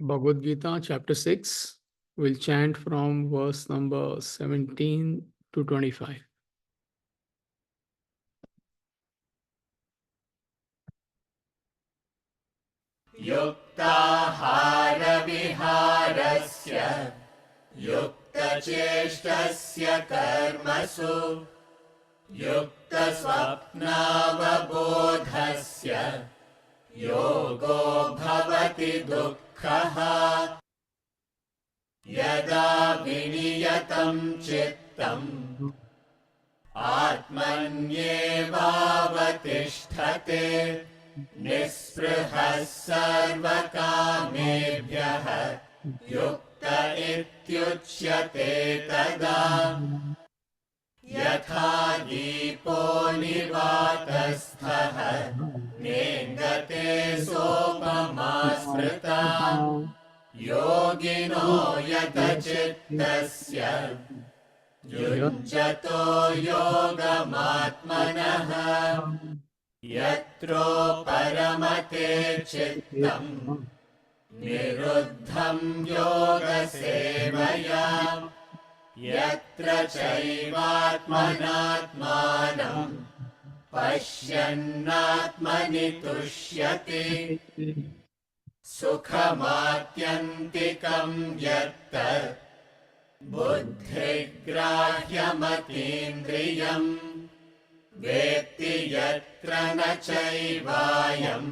Bhagavad Gita, chapter 6. We'll chant from verse number 17 to 25. युक्ताहारविहारस्य युक्तचेष्टस्य कर्मसु युक्तस्वप्नावबोधस्य योगो भवति दुःखः यदा विनियतं चित्तम् आत्मन्येवावतिष्ठते निःस्पृहः सर्वकामेभ्यः युक्त इत्युच्यते तदा यथा दीपो निवातस्थः नेङ्गते सोपमा स्मृता योगिनो यतचित्तस्य युञ्जतो योगमात्मनः यत्रो परमते चित्तम् निरुद्धं योगसेवया यत्र चैवात्मनात्मानं पश्यन्नात्मनि तुष्यति सुखमात्यन्तिकं यत्तत् बुद्धिग्राह्यमतीन्द्रियम् वेत्ति यत्र न चैवायम्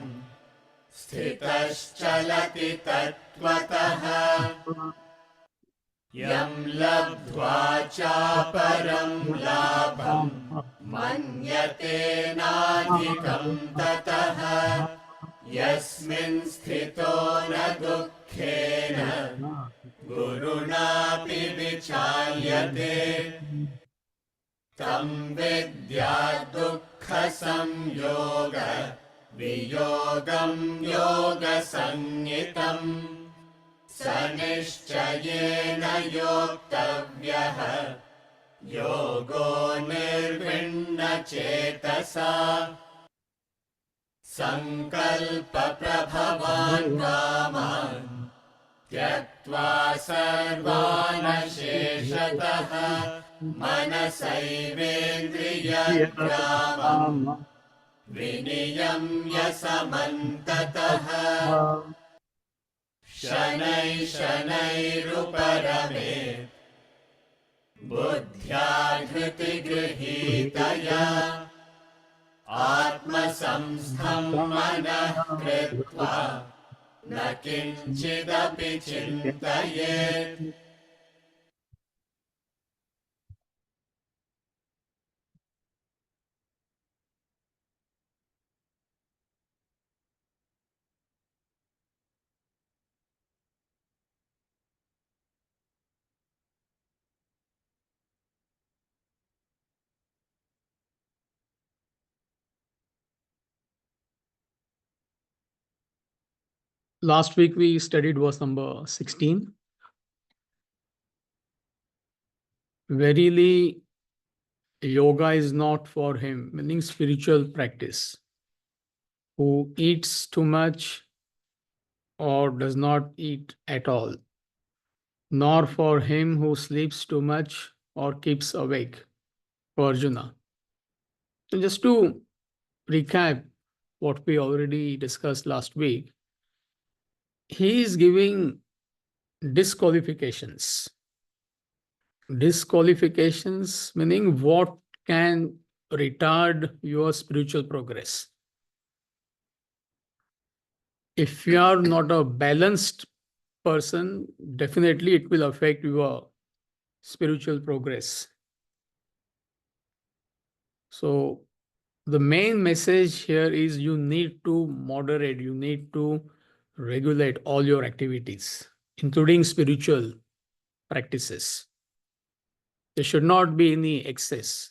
स्थितश्चलति तत्त्वतः यं लब्ध्वा चापरं लाभं मन्यते नाधिकं ततः यस्मिन् स्थितो न दुःखेन गुरुणापि विचाल्यते तं विद्या दुःखसंयोग वियोगं योगसंज्ञितम् स निश्चयेन योक्तव्यः योगो निर्विण्णचेतसा सङ्कल्पप्रभवान् कामान् त्यक्त्वा सर्वानशेषतः मनसैवेन्द्रियग्रामम् विनियम्य समन्ततः शनैः शनैरुपरमेत् बुद्ध्या धृतिगृहीतया आत्मसंस्थं मनः कृत्वा न किञ्चिदपि चिन्तयेत् Last week we studied verse number 16. Verily, yoga is not for him, meaning spiritual practice, who eats too much or does not eat at all, nor for him who sleeps too much or keeps awake, for Arjuna. So just to recap what we already discussed last week, he is giving disqualifications. Disqualifications meaning what can retard your spiritual progress. If you are not a balanced person, definitely it will affect your spiritual progress. So the main message here is you need to moderate, you need to regulate all your activities, including spiritual practices. There should not be any excess,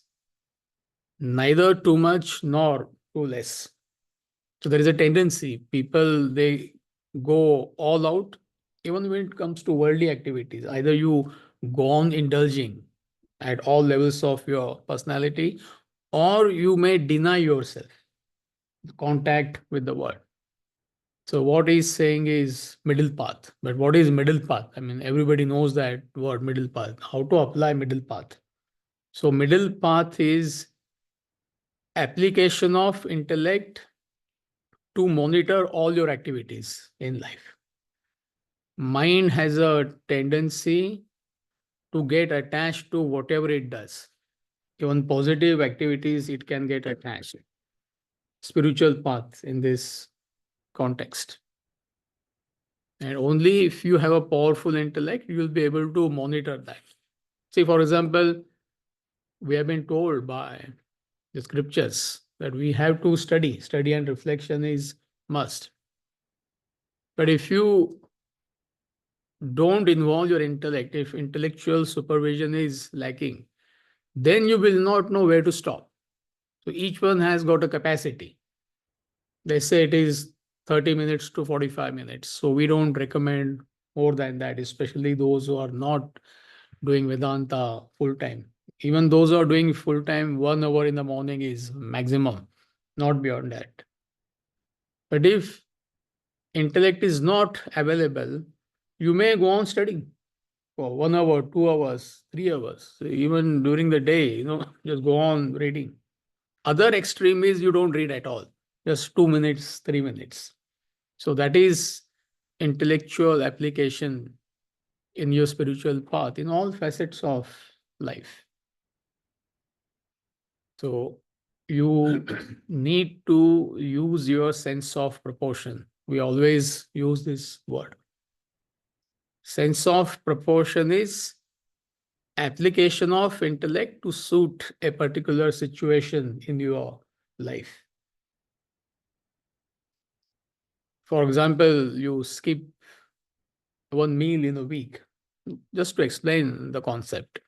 neither too much nor too less. So there is a tendency, people, they go all out, even when it comes to worldly activities. Either you go on indulging at all levels of your personality, or you may deny yourself contact with the world. So what he's saying is middle path. But what is middle path? I mean, everybody knows that word middle path. How to apply middle path? So middle path is application of intellect to monitor all your activities in life. Mind has a tendency to get attached to whatever it does. Even positive activities, it can get attached. Spiritual path in this context. And only if you have a powerful intellect, you will be able to monitor that. See, for example, we have been told by the scriptures that we have to study. Study and reflection is must. But if you don't involve your intellect, if intellectual supervision is lacking, then you will not know where to stop. So each one has got a capacity. They say it is 30 minutes to 45 minutes. So we don't recommend more than that, especially those who are not doing Vedanta full time. Even those who are doing full time, 1 hour in the morning is maximum, not beyond that. But if intellect is not available, you may go on studying for 1 hour, 2 hours, 3 hours, even during the day, just go on reading. Other extreme is you don't read at all, just 2 minutes, 3 minutes. So that is intellectual application in your spiritual path in all facets of life. So you need to use your sense of proportion. We always use this word. Sense of proportion is application of intellect to suit a particular situation in your life. For example, you skip one meal in a week, just to explain the concept.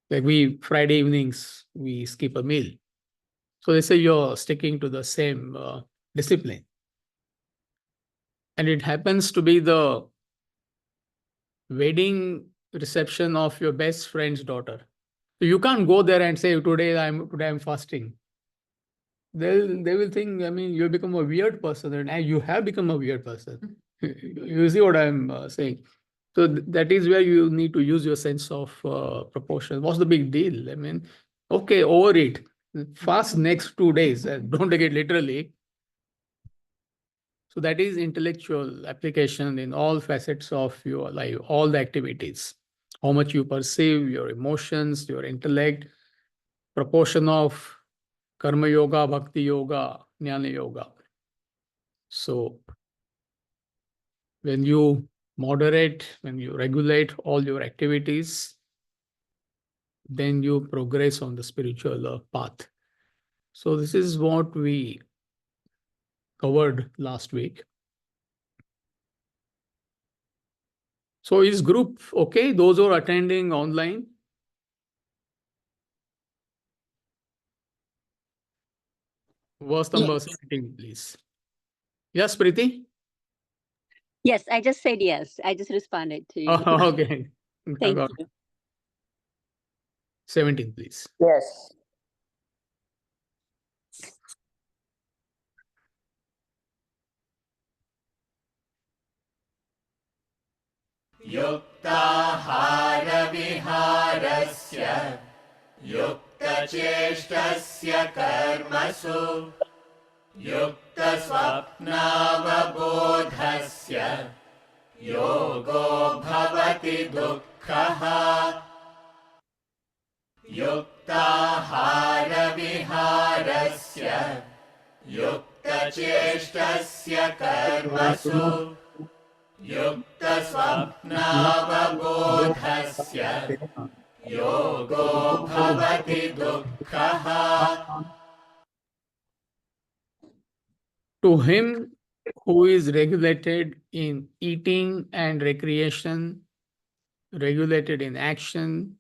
Like we, Friday evenings, we skip a meal. So they say you're sticking to the same discipline. And it happens to be the wedding reception of your best friend's daughter. So you can't go there and say, today I'm fasting. They will think, I mean, you become a weird person, and you have become a weird person. You see what I'm saying? So that is where you need to use your sense of proportion. What's the big deal? I mean, okay, overeat, fast next 2 days. Don't take it literally. So that is intellectual application in all facets of your life, all the activities. How much you perceive, your emotions, your intellect, proportion of karma yoga, bhakti yoga, jnana yoga. So when you moderate, when you regulate all your activities, then you progress on the spiritual path. So this is what we covered last week. So is group okay? Those who are attending online? Verse number Yes. 17, please. Yes, Priti? Yes, I just said yes. I just responded to you. Okay. Thank Got you. 17, please. Yes. युक्ताहारविहारस्य युक्तचेष्टस्य कर्मसु युक्तस्वप्नावबोधस्य योगो भवति दुःखः युक्ताहारविहारस्य युक्तचेष्टस्य कर्मसु युक्तस्वप्नावबोधस्य योगो भवति दुःखः. To him who is regulated in eating and recreation, regulated in action,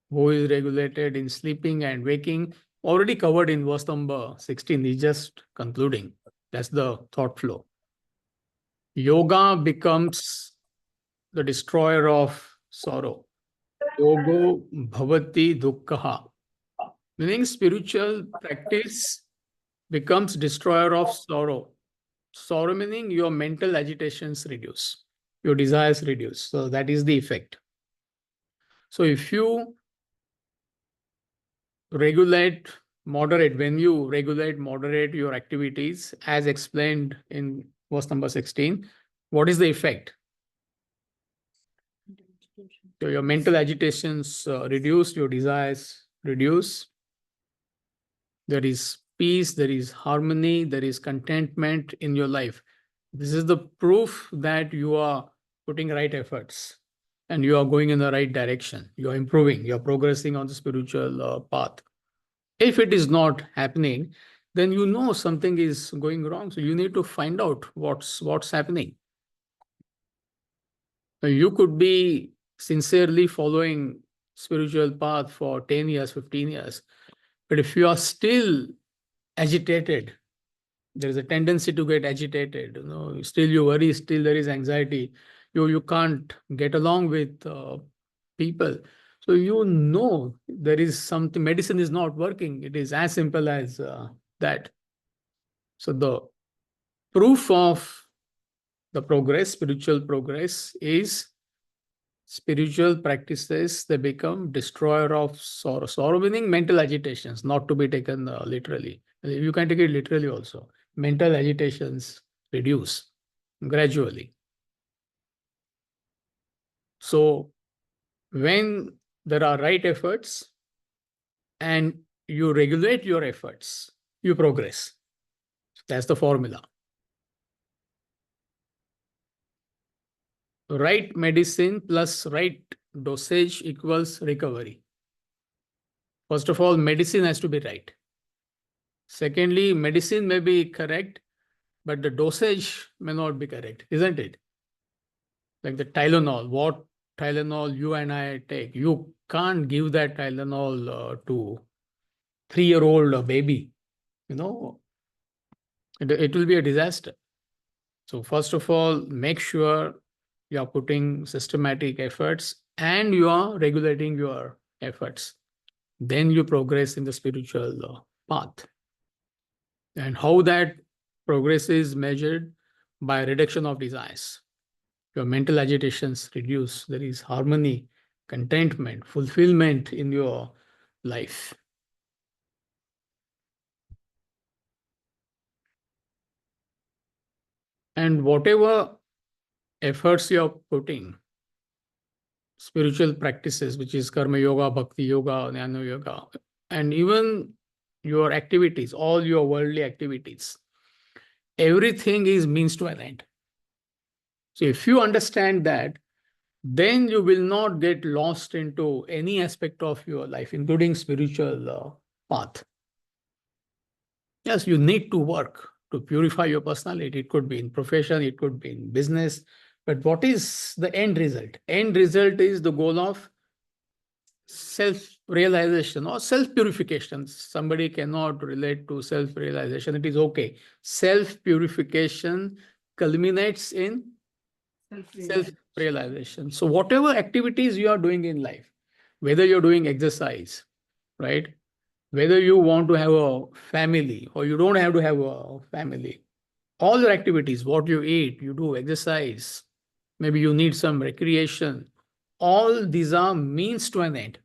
who is regulated in sleeping and waking, already covered in verse number 16. He's just concluding. That's the thought flow. Yoga becomes the destroyer of sorrow. Yogo bhavati dukkha. Meaning spiritual practice becomes destroyer of sorrow. Sorrow meaning your mental agitations reduce, your desires reduce. So that is the effect. So if you regulate, moderate, when you regulate, moderate your activities, as explained in verse number 16, what is the effect? So your mental agitations reduce, your desires reduce. There is peace, there is harmony, there is contentment in your life. This is the proof that you are putting right efforts and you are going in the right direction. You are improving, you are progressing on the spiritual path. If it is not happening, then you know something is going wrong. So you need to find out what's happening. You could be sincerely following spiritual path for 10 years, 15 years. But if you are still agitated, there is a tendency to get agitated, still you worry, still there is anxiety, you can't get along with people. So there is something, medicine is not working. It is as simple as that. So the proof of the progress, spiritual progress, is spiritual practices, they become destroyer of sorrow. Sorrow meaning mental agitations, not to be taken literally. You can take it literally also. Mental agitations reduce gradually. So when there are right efforts and you regulate your efforts, you progress. That's the formula. Right medicine plus right dosage equals recovery. First of all, medicine has to be right. Secondly, medicine may be correct, but the dosage may not be correct, isn't it? Like the Tylenol, what Tylenol you and I take, you can't give that Tylenol to 3-year-old baby. It will be a disaster. So first of all, make sure you are putting systematic efforts and you are regulating your efforts. Then you progress in the spiritual path. And how that progress is measured? By reduction of desires. Your mental agitations reduce. There is harmony, contentment, fulfillment in your life. And whatever efforts you are putting, spiritual practices, which is karma yoga, bhakti yoga, jnana yoga, and even your activities, all your worldly activities, everything is means to an end. So if you understand that, then you will not get lost into any aspect of your life, including spiritual path. Yes, you need to work to purify your personality. It could be in profession, it could be in business. But what is the end result? End result is the goal of self-realization or self-purification. Somebody cannot relate to self-realization. It is okay. Self-purification culminates in self-realization. So whatever activities you are doing in life, whether you're doing exercise, right? Whether you want to have a family or you don't have to have a family, all your activities, what you eat, you do exercise, maybe you need some recreation, all these are means to an end,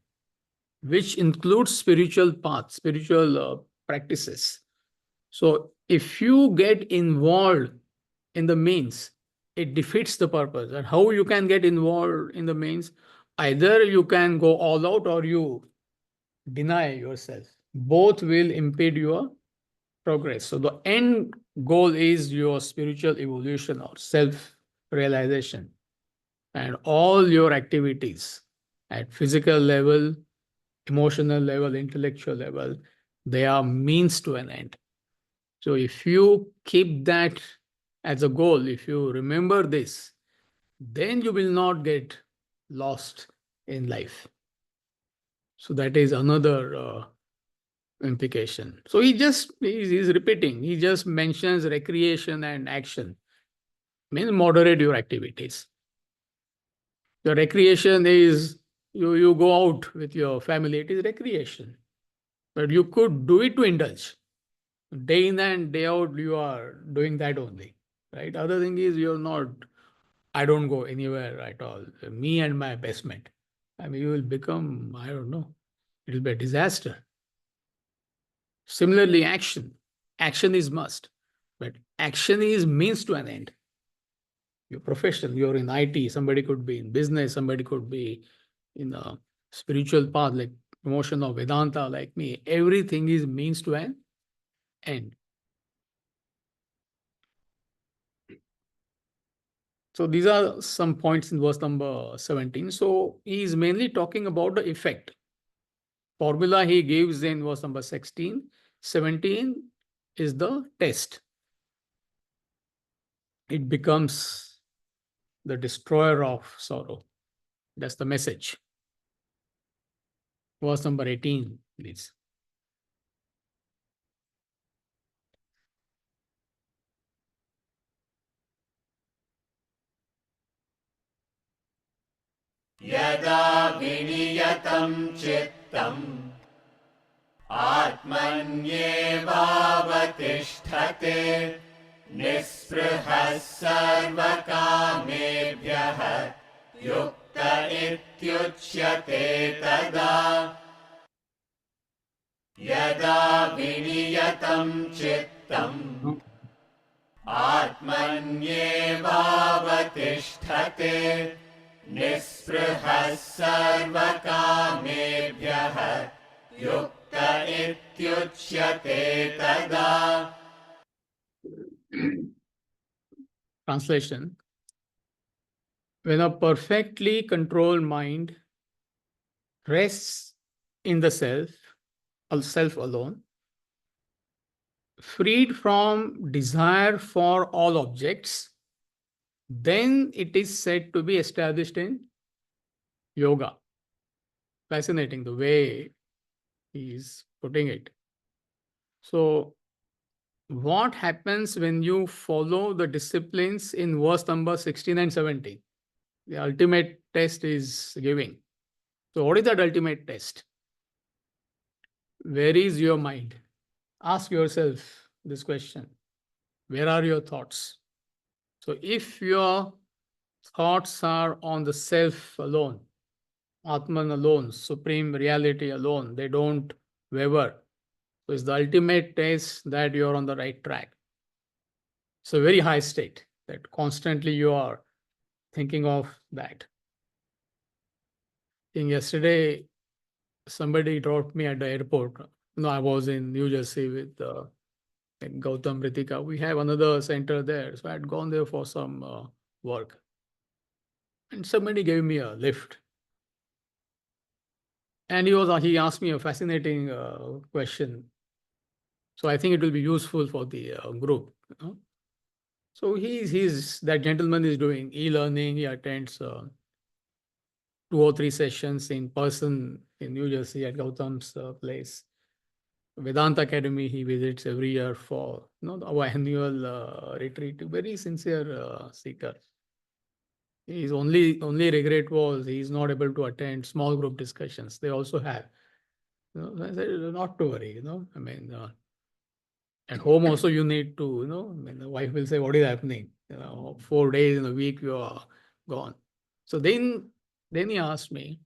which includes spiritual paths, spiritual practices. So if you get involved in the means, it defeats the purpose. And how you can get involved in the means? Either you can go all out or you deny yourself. Both will impede your progress. So the end goal is your spiritual evolution or self-realization. And all your activities at physical level, emotional level, intellectual level, they are means to an end. So if you keep that as a goal, if you remember this, then you will not get lost in life. So that is another implication. So he's repeating. He just mentions recreation and action. Means moderate your activities. The recreation is you go out with your family. It is recreation, but you could do it to indulge. Day in and day out, you are doing that only. right? Other thing is you're not, I don't go anywhere at all. Me and my best mate. I mean, you will become, I don't know, it will be a disaster. Similarly, action. Action is must, but action is means to an end. You're professional, you're in IT, somebody could be in business, somebody could be in a spiritual path like promotion of Vedanta like me. Everything is means to an end. So these are some points in verse number 17. So he is mainly talking about the effect. Formula he gives in verse number 16. 17 is the test. It becomes the destroyer of sorrow. That's the message. Verse number 18, please. यदा विनियतं चित्तम् आत्मन्येवावतिष्ठते निःस्पृहः सर्वकामेभ्यः युक्त इत्युच्यते तदा यदा विनियतं चित्तम् आत्मन्येवावतिष्ठते निःस्पृहः सर्वकामेभ्यः युक्त इत्युच्यते तदा. Translation. When a perfectly controlled mind rests in the self alone, freed from desire for all objects, then it is said to be established in yoga. Fascinating the way he is putting it. So, what happens when you follow the disciplines in verse number 16 and 17? The ultimate test is giving. So, what is that ultimate test? Where is your mind? Ask yourself this question. Where are your thoughts? So, if your thoughts are on the self alone, Atman alone, supreme reality alone, they don't waver. So, it's the ultimate test that you're on the right track. It's a very high state that constantly you are thinking of that. I think yesterday somebody dropped me at the airport. No, I was in New Jersey with Gautam Ritika. We have another center there. So I had gone there for some work. And somebody gave me a lift. And he asked me a fascinating question. So I think it will be useful for the group. You know? So that gentleman is doing e-learning. He attends 2 or 3 sessions in person in New Jersey at Gautam's place. Vedanta Academy he visits every year for our annual retreat. Very sincere seeker. His only regret was he's not able to attend small group discussions. They also have. I said, not to worry. I mean, at home also you need to. I mean, the wife will say, "What is happening? 4 days in a week you are gone." So then he asked me,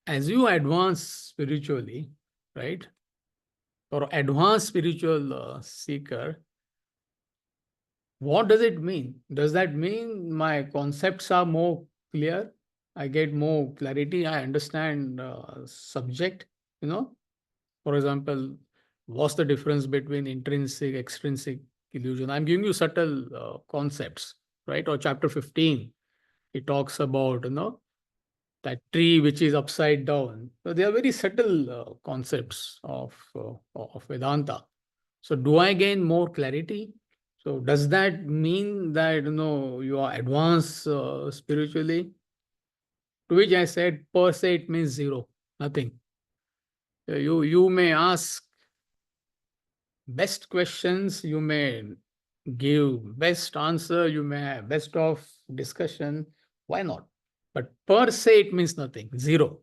as you advance spiritually, right, or advanced spiritual seeker, what does it mean? Does that mean my concepts are more clear? I get more clarity. I understand subject. For example, what's the difference between intrinsic, extrinsic illusion? I'm giving you subtle concepts, right? Or chapter 15, it talks about that tree which is upside down. So they are very subtle concepts of Vedanta. So do I gain more clarity? So does that mean that you are advanced spiritually? To which I said, per se it means zero, nothing. You may ask best questions, you may give best answer, you may have best of discussion. Why not? But per se it means nothing, zero.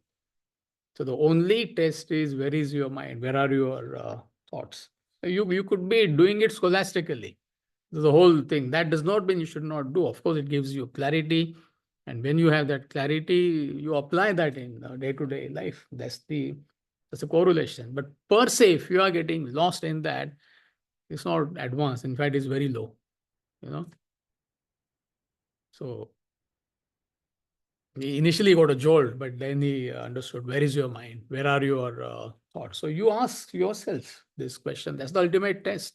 So the only test is where is your mind? Where are your thoughts? You could be doing it scholastically. The whole thing. That does not mean you should not do. Of course, it gives you clarity. And when you have that clarity, you apply that in day-to-day life. That's the correlation. But per se, if you are getting lost in that, it's not advanced. In fact, it's very low. You know. So he initially got a jolt, but then he understood where is your mind, where are your thoughts. So you ask yourself this question. That's the ultimate test.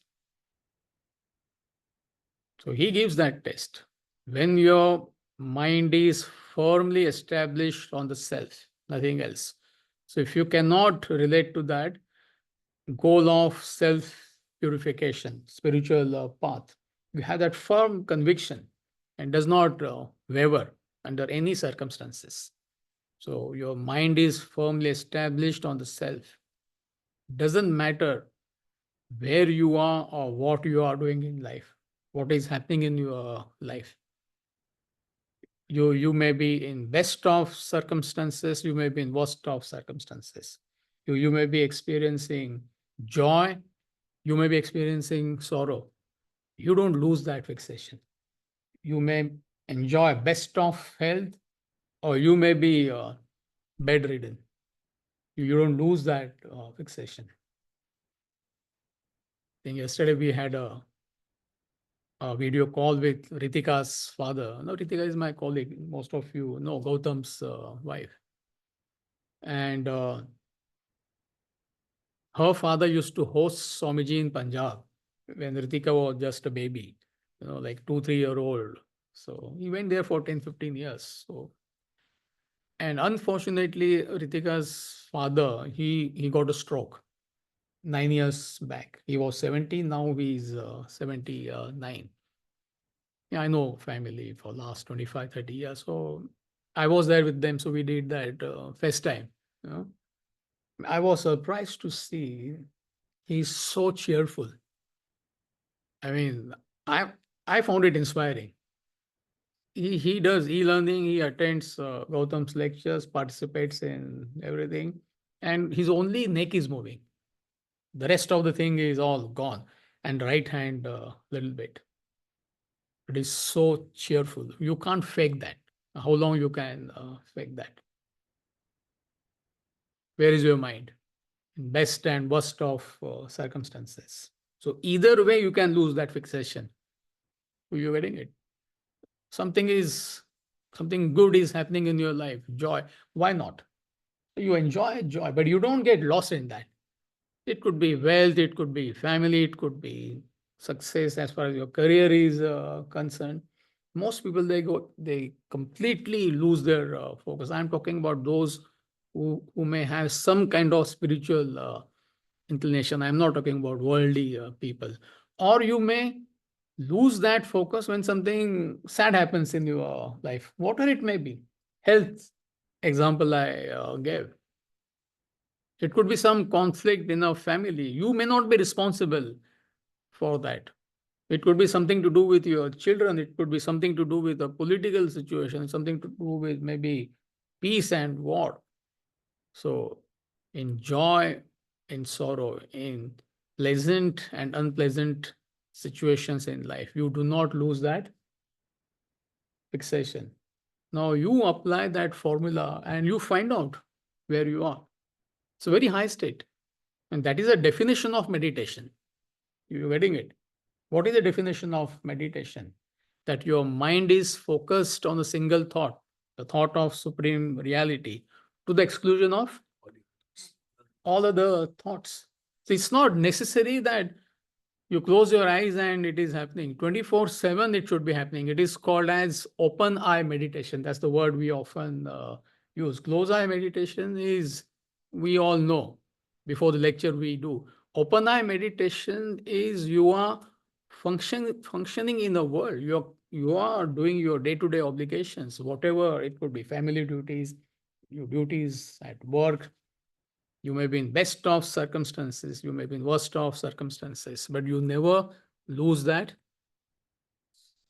So he gives that test. When your mind is firmly established on the self, nothing else. So if you cannot relate to that goal of self purification, spiritual path, you have that firm conviction and does not waver under any circumstances. So your mind is firmly established on the self. Doesn't matter where you are or what you are doing in life, what is happening in your life. You may be in best of circumstances, you may be in worst of circumstances. You may be experiencing joy, you may be experiencing sorrow. You don't lose that fixation. You may enjoy best of health, or you may be bedridden. You don't lose that fixation. I think yesterday we had a video call with Ritika's father. No, Ritika is my colleague. Most of you know Gautam's wife. And her father used to host Swamiji in Punjab when Ritika was just a baby, like 2, 3 year old. So he went there for 10, 15 years. So, and unfortunately, Ritika's father, he got a stroke 9 years back. He was 70, now he's 79. Yeah, I know family for last 25, 30 years. So I was there with them. So we did that FaceTime. You know? I was surprised to see he's so cheerful. I mean, I I found it inspiring. He does e-learning. He attends Gautam's lectures, participates in everything, and his only neck is moving. The rest of the thing is all gone, and right hand little bit. It is so cheerful. You can't fake that. How long you can fake that? Where is your mind? In best and worst of circumstances. So either way, you can lose that fixation. You're getting it. Something is something good is happening in your life. Joy. Why not? You enjoy joy, but you don't get lost in that. It could be wealth, it could be family, it could be success as far as your career is concerned. Most people they completely lose their focus. I'm talking about those who may have some kind of spiritual inclination. I'm not talking about worldly people. Or you may lose that focus when something sad happens in your life, whatever it may be. Health example I gave. It could be some conflict in a family. You may not be responsible for that. It could be something to do with your children. It could be something to do with a political situation, something to do with maybe peace and war. So, in joy, in sorrow, in pleasant and unpleasant situations in life, you do not lose that fixation. Now, you apply that formula and you find out where you are. It's a very high state. And that is a definition of meditation. You're getting it. What is the definition of meditation? That your mind is focused on a single thought, the thought of supreme reality, to the exclusion of all other thoughts. So it's not necessary that you close your eyes and it is happening 24/7. It should be happening. It is called as open eye meditation. That's the word we often use. Close eye meditation is, we all know, before the lecture we do. Open eye meditation is you are functioning in the world. You are doing your day-to-day obligations, whatever it could be, family duties, your duties at work. You may be in best of circumstances, you may be in worst of circumstances, but you never lose that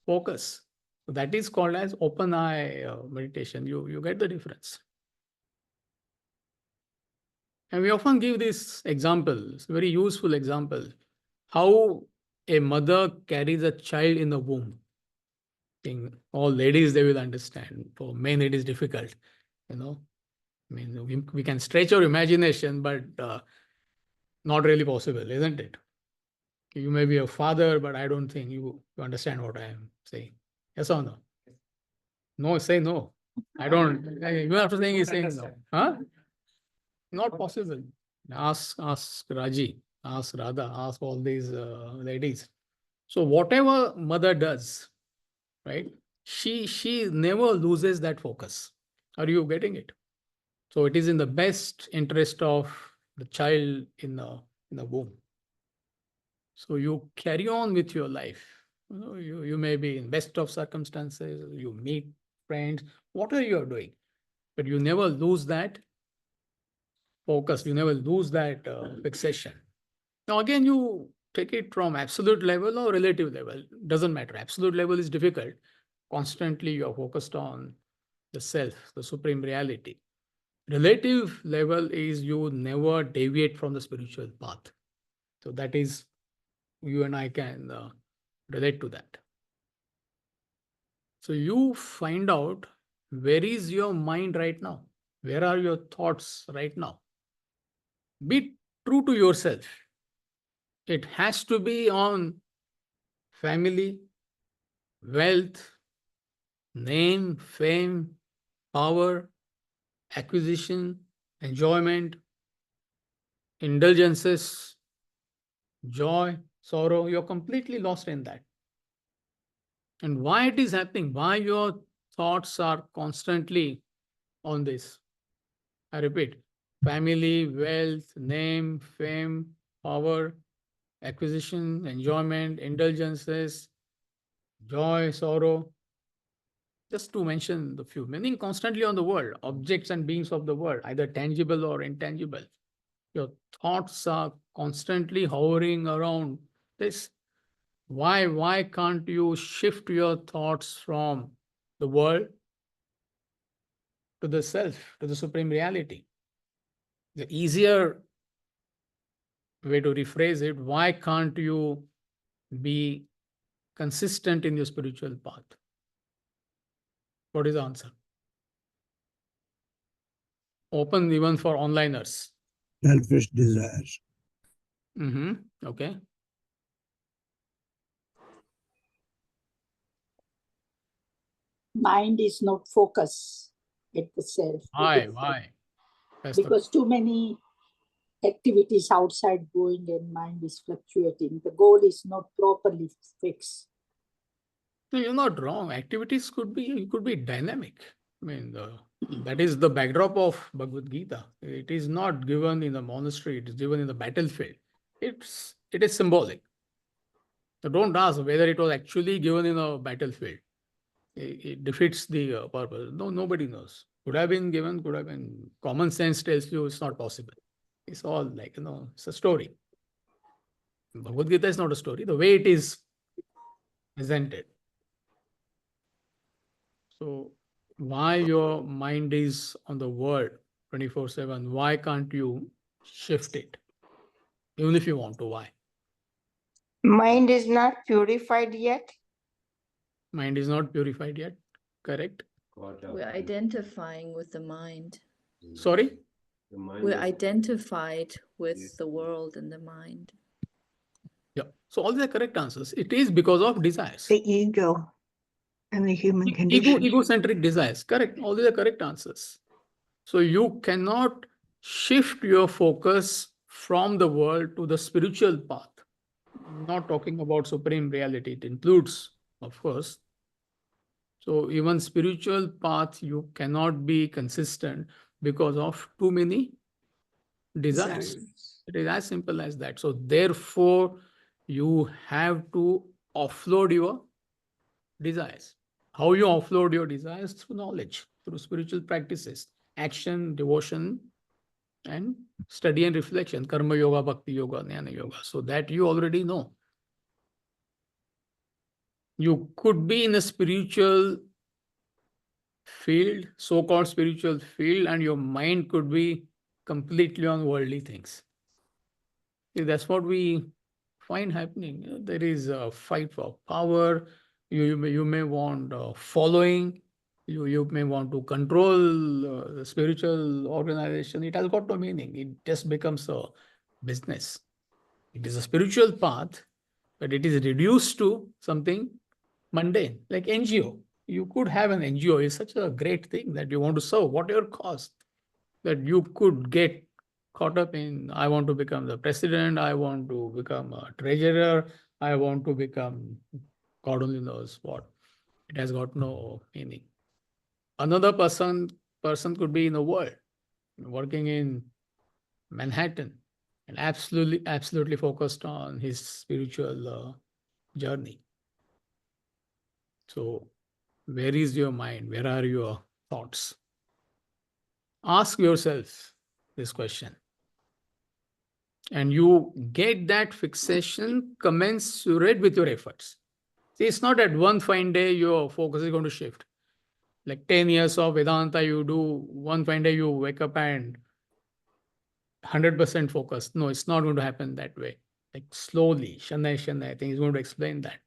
focus. So that is called as open eye meditation. You get the difference. And we often give this example, it's a very useful example. How a mother carries a child in the womb. Think all ladies, they will understand. For men, it is difficult. You know, I mean, we can stretch our imagination, but not really possible, isn't it? You may be a father, but I don't think you understand what I am saying. Yes or no? No, say no. I don't. Even after saying, he's saying no. Huh? Not possible. Ask Raji, ask Radha, ask all these ladies. So whatever mother does, right? She never loses that focus. Are you getting it? So it is in the best interest of the child in the womb. So you carry on with your life. You may be in best of circumstances, you meet friends, whatever you are doing, but you never lose that focus, you never lose that fixation. Now, again, you take it from absolute level or relative level, doesn't matter. Absolute level is difficult. Constantly, you are focused on the self, the supreme reality. Relative level is you never deviate from the spiritual path. So, that is, you and I can relate to that. So, you find out where is your mind right now? Where are your thoughts right now? Be true to yourself. It has to be on family, wealth, name, fame, power, acquisition, enjoyment, indulgences, joy, sorrow. You're completely lost in that. And why it is happening? Why your thoughts are constantly on this? I repeat, family, wealth, name, fame, power, acquisition, enjoyment, indulgences, joy, sorrow. Just to mention the few, meaning constantly on the world, objects and beings of the world, either tangible or intangible. Your thoughts are constantly hovering around this. Why can't you shift your thoughts from the world to the self, to the supreme reality? The easier way to rephrase it, why can't you be consistent in your spiritual path? What is the answer? Open even for onliners. Selfish desires. Okay. Mind is not focus at the self. Why? That's Because too many activities outside going and mind is fluctuating. The goal is not properly fixed. No, you're not wrong. Activities could be dynamic. I mean, that is the backdrop of Bhagavad Gita. It is not given in the monastery. It is given in the battlefield. It is symbolic. So don't ask whether it was actually given in a battlefield. It defeats the purpose. No, nobody knows. Could have been given. Could have been. Common sense tells you it's not possible. It's all like it's a story. Bhagavad Gita is not a story. The way it is presented. So why your mind is on the world 24/7? Why can't you shift it? Even if you want to, why? Mind is not purified yet. Mind is not purified yet. Correct? We're identifying with the mind. Sorry? We're identified with the world and the mind. Yeah. So all the correct answers. It is because of desires. The ego and the human condition. Egocentric desires. Correct. All these are correct answers. So you cannot shift your focus from the world to the spiritual path. I'm not talking about supreme reality. It includes, of course. So even spiritual path, you cannot be consistent because of too many desires. It is as simple as that. So therefore, you have to offload your desires. How you offload your desires? Through knowledge, through spiritual practices, action, devotion, and study and reflection, karma yoga, bhakti yoga, jnana yoga. So that you already know. You could be in a spiritual field, so-called spiritual field, and your mind could be completely on worldly things. See, that's what we find happening. There is a fight for power. You may want following. You may want to control the spiritual organization. It has got no meaning. It just becomes a business. It is a spiritual path, but it is reduced to something mundane, like NGO. You could have an NGO. It's such a great thing that you want to serve, whatever cost, that you could get caught up in. I want to become the president. I want to become a treasurer. I want to become God only knows what. It has got no meaning. Another person could be in the world, working in Manhattan, and absolutely focused on his spiritual journey. So, where is your mind? Where are your thoughts? Ask yourself this question. And you get that fixation commensurate with your efforts. See, it's not that one fine day your focus is going to shift. Like 10 years of Vedanta, you do one fine day, you wake up and 100% focused. No, it's not going to happen that way. Like slowly, Shanai, I think is going to explain that.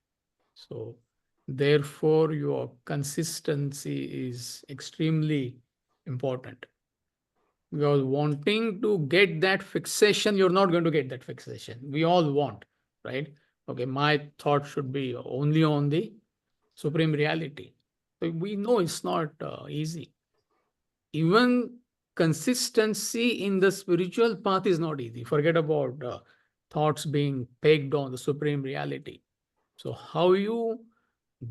So, therefore, your consistency is extremely important. You're wanting to get that fixation, you're not going to get that fixation. We all want, right? Okay, my thought should be only on the supreme reality. So we know it's not easy. Even consistency in the spiritual path is not easy. Forget about thoughts being pegged on the supreme reality. So, how you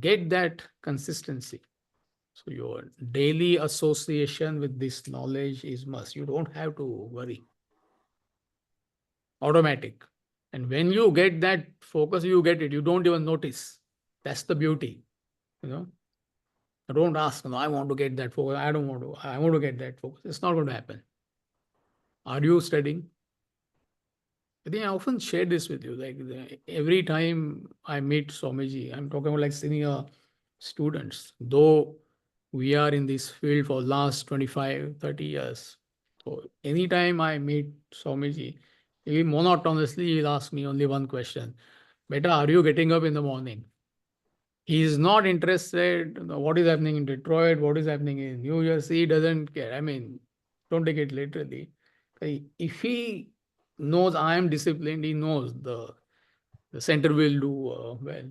get that consistency? So your daily association with this knowledge is must. You don't have to worry. Automatic. And when you get that focus, you get it. You don't even notice. That's the beauty. You know. Don't ask, no, I want to get that focus. I don't want to. I want to get that focus. It's not going to happen. Are you studying? I think I often share this with you. Like every time I meet Swamiji, I'm talking about like senior students, though we are in this field for last 25, 30 years. So anytime I meet Swamiji, he monotonously he'll ask me only one question. Beta, are you getting up in the morning? He is not interested what is happening in Detroit, what is happening in New Jersey. He doesn't care. I mean, don't take it literally. If he knows I am disciplined, he knows the center will do well.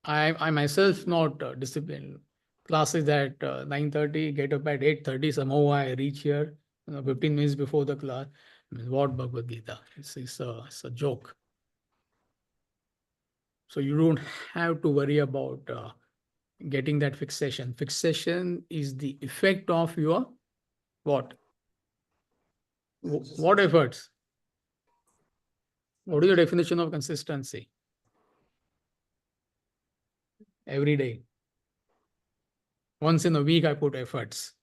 I myself not disciplined. Class is at 9:30, get up at 8:30. Somehow I reach here 15 minutes before the class. I mean, what Bhagavad Gita? It's a joke. So you don't have to worry about getting that fixation. Fixation is the effect of your what? What efforts? What is your definition of consistency? Every day. Once in a week, I put efforts.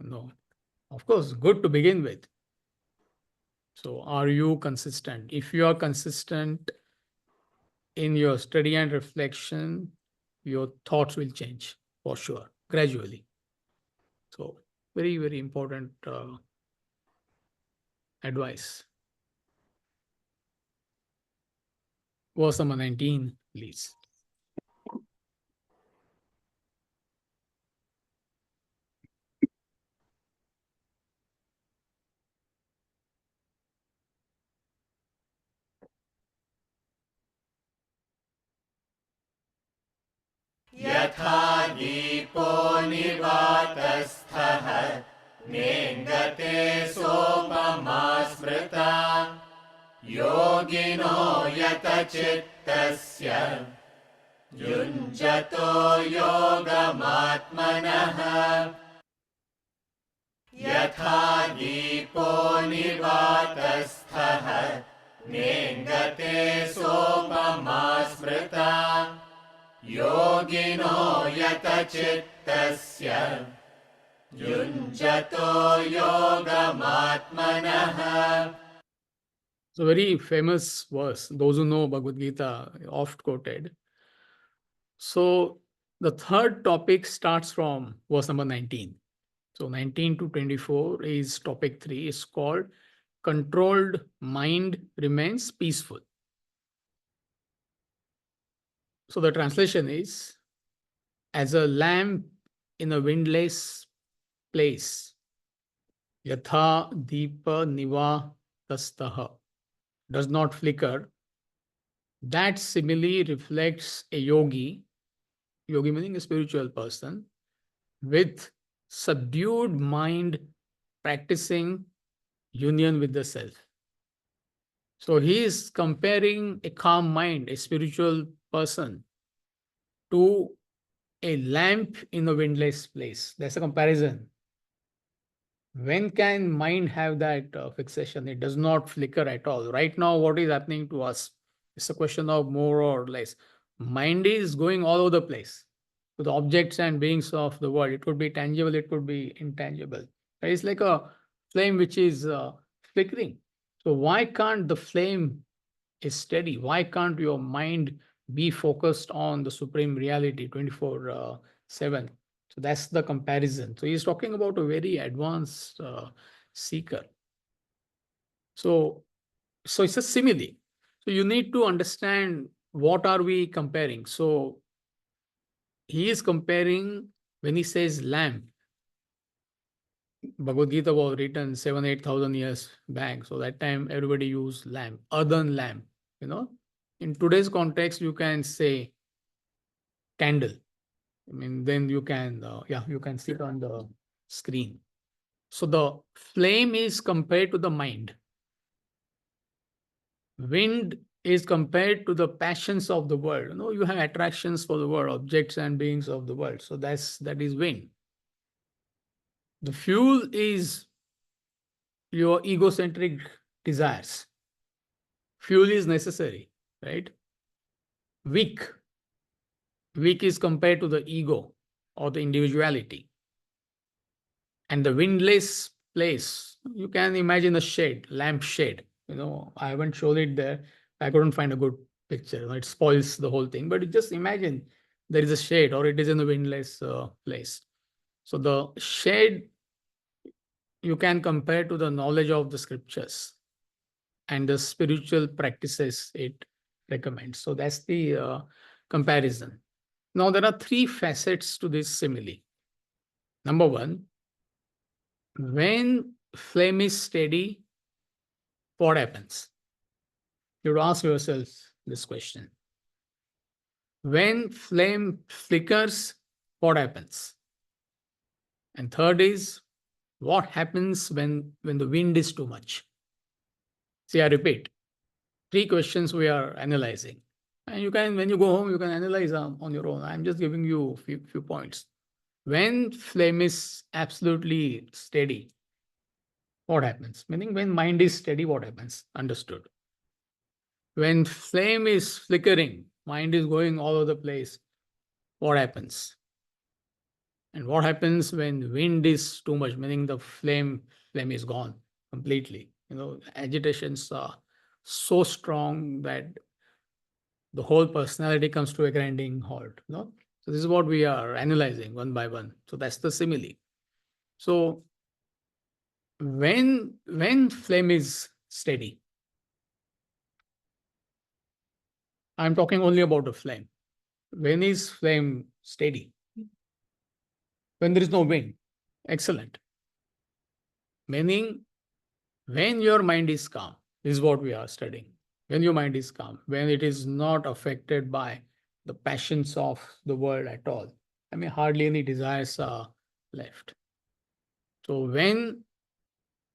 No. Of course, good to begin with. So, are you consistent? If you are consistent in your study and reflection, your thoughts will change for sure, gradually. So, very, very important advice. Verse number 19, please. यथा दीपो निवातस्थः नेङ्गते सोपमा स्मृता योगिनो यतचित्तस्य युञ्जतो योगमात्मनः यथा दीपो निवातस्थः नेङ्गते सोपमा स्मृता योगिनो यतचित्तस्य युञ्जतो योगमात्मनः. So very famous verse. Those who know Bhagavad Gita, oft quoted. So the third topic starts from verse number 19. So 19 to 24 is topic 3. It's called controlled mind remains peaceful. So the translation is, as a lamp in a windless place, yatha deepa niva tastaha, does not flicker, that simile reflects a yogi meaning a spiritual person, with subdued mind practicing union with the self. So he is comparing a calm mind, a spiritual person, to a lamp in a windless place. That's a comparison. When can mind have that fixation? It does not flicker at all. Right now, what is happening to us? It's a question of more or less. Mind is going all over the place to the objects and beings of the world. It could be tangible, it could be intangible. It's like a flame which is flickering. So why can't the flame is steady? Why can't your mind be focused on the supreme reality 24/7? So that's the comparison. So he's talking about a very advanced seeker. So, so it's a simile. So you need to understand what are we comparing. So he is comparing when he says lamp. Bhagavad Gita was written 7,000-8,000 years back. So that time everybody used lamp, earthen lamp. You know, in today's context, you can say candle. I mean, then you can, you can see it on the screen. So the flame is compared to the mind. Wind is compared to the passions of the world. You know, you have attractions for the world, objects and beings of the world. So that is wind. The fuel is your egocentric desires. Fuel is necessary, right? Wick. Wick is compared to the ego or the individuality. And the windless place, you can imagine a shade, lamp shade. You know, I haven't shown it there. I couldn't find a good picture. You know, it spoils the whole thing. But you just imagine there is a shade or it is in a windless place. So the shade you can compare to the knowledge of the scriptures and the spiritual practices it recommends. So that's the comparison. Now, there are three facets to this simile. Number one, when flame is steady, what happens? You would ask yourself this question. When flame flickers, what happens? And third is, what happens when the wind is too much? See, I repeat, three questions we are analyzing. And you can, when you go home, you can analyze on your own. I'm just giving you a few points. When flame is absolutely steady, what happens? Meaning when mind is steady, what happens? Understood. When flame is flickering, mind is going all over the place, what happens? And what happens when wind is too much, meaning the flame is gone completely? You know, agitations are so strong that the whole personality comes to a grinding halt. You know? So this is what we are analyzing one by one. So that's the simile. So when flame is steady, I'm talking only about the flame. When is flame steady? When there is no wind. Excellent. Meaning, when your mind is calm, this is what we are studying. When your mind is calm, when it is not affected by the passions of the world at all. I mean, hardly any desires are left. So when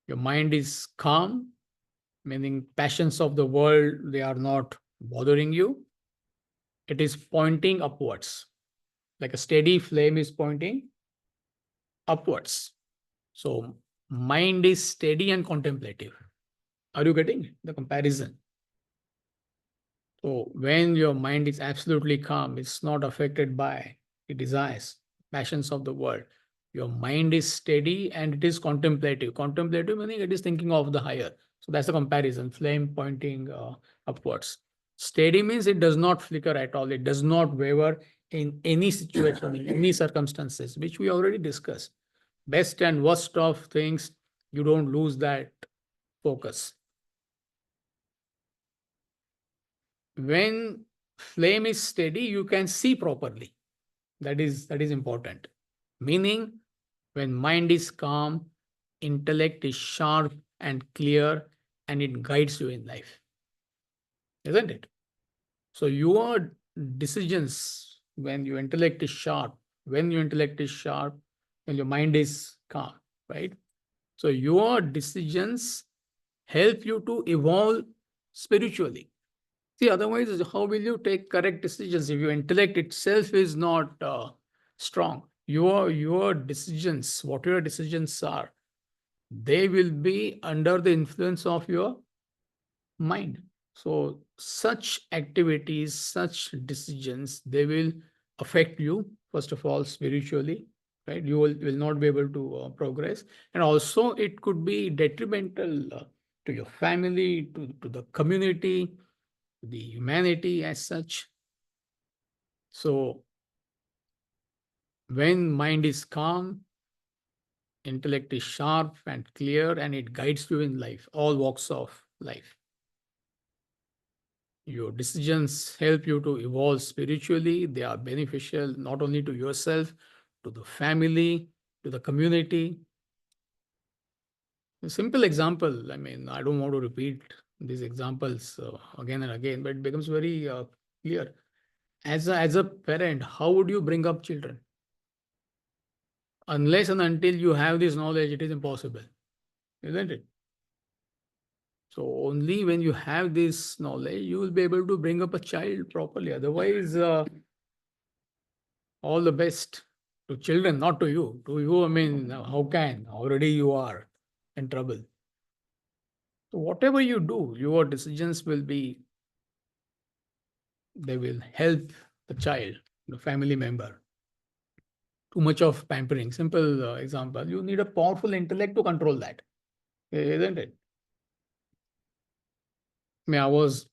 your mind is calm, meaning passions of the world, they are not bothering you, it is pointing upwards. Like a steady flame is pointing upwards. So mind is steady and contemplative. Are you getting the comparison? So when your mind is absolutely calm, it's not affected by the desires, passions of the world. Your mind is steady and it is contemplative. Contemplative meaning it is thinking of the higher. So that's a comparison, flame pointing upwards. Steady means it does not flicker at all. It does not waver in any situation, in any circumstances, which we already discussed. Best and worst of things, you don't lose that focus. When flame is steady, you can see properly. That is important. Meaning, when mind is calm, intellect is sharp and clear, and it guides you in life, isn't it? So your decisions, when your intellect is sharp, when your intellect is sharp, when your mind is calm, right? So your decisions help you to evolve spiritually. See, otherwise, how will you take correct decisions if your intellect itself is not strong? Your decisions, whatever your decisions are, they will be under the influence of your mind. So such activities, such decisions, they will affect you, first of all, spiritually, right? You will not be able to progress. And also it could be detrimental to your family, to the community, to the humanity as such. So when mind is calm, intellect is sharp and clear, and it guides you in life, all walks of life. Your decisions help you to evolve spiritually. They are beneficial not only to yourself, to the family, to the community. A simple example, I mean, I don't want to repeat these examples again and again, but it becomes very clear. As a parent, how would you bring up children? Unless and until you have this knowledge, it is impossible, isn't it? So only when you have this knowledge, you will be able to bring up a child properly. Otherwise, all the best to children, not to you. To you, I mean, how can? Already you are in trouble. So whatever you do, your decisions will be, they will help the child, the family member. Too much of pampering. Simple example. You need a powerful intellect to control that, isn't it? I mean, I was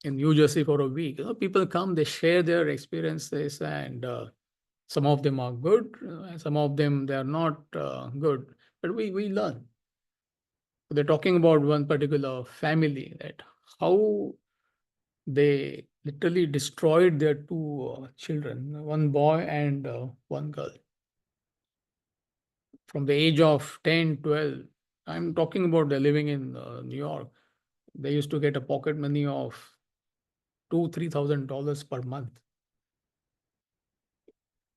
in New Jersey for a week. People come, they share their experiences, and some of them are good, some of them they are not good. But we learn. They're talking about one particular family, that how they literally destroyed their two children, one boy and one girl, from the age of 10, 12. I'm talking about they're living in New York. They used to get a pocket money of $2,000-3,000 per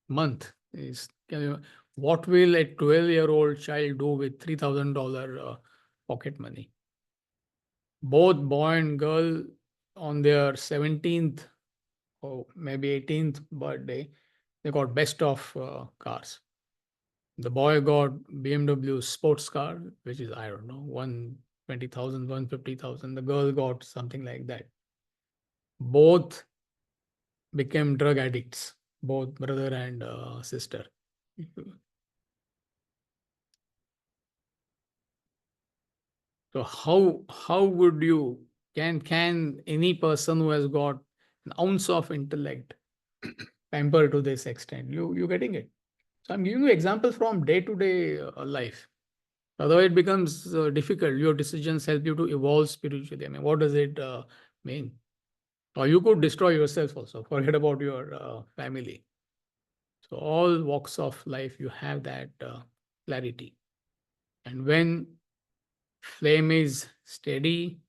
month. Is can you, what will a 12-year-old child do with $3,000 pocket money? Both boy and girl, on their 17th or maybe 18th birthday, they got best of cars. The boy got BMW sports car, which is, I don't know, 120,000, 150,000. The girl got something like that. Both became drug addicts, both brother and sister. So how would you, can any person who has got an ounce of intellect pamper to this extent? You getting it? So I'm giving you examples from day to day life. Otherwise, it becomes difficult. Your decisions help you to evolve spiritually. I mean, what does it mean? Or you could destroy yourself also. Forget about your family. So all walks of life, you have that clarity. And when flame is steady,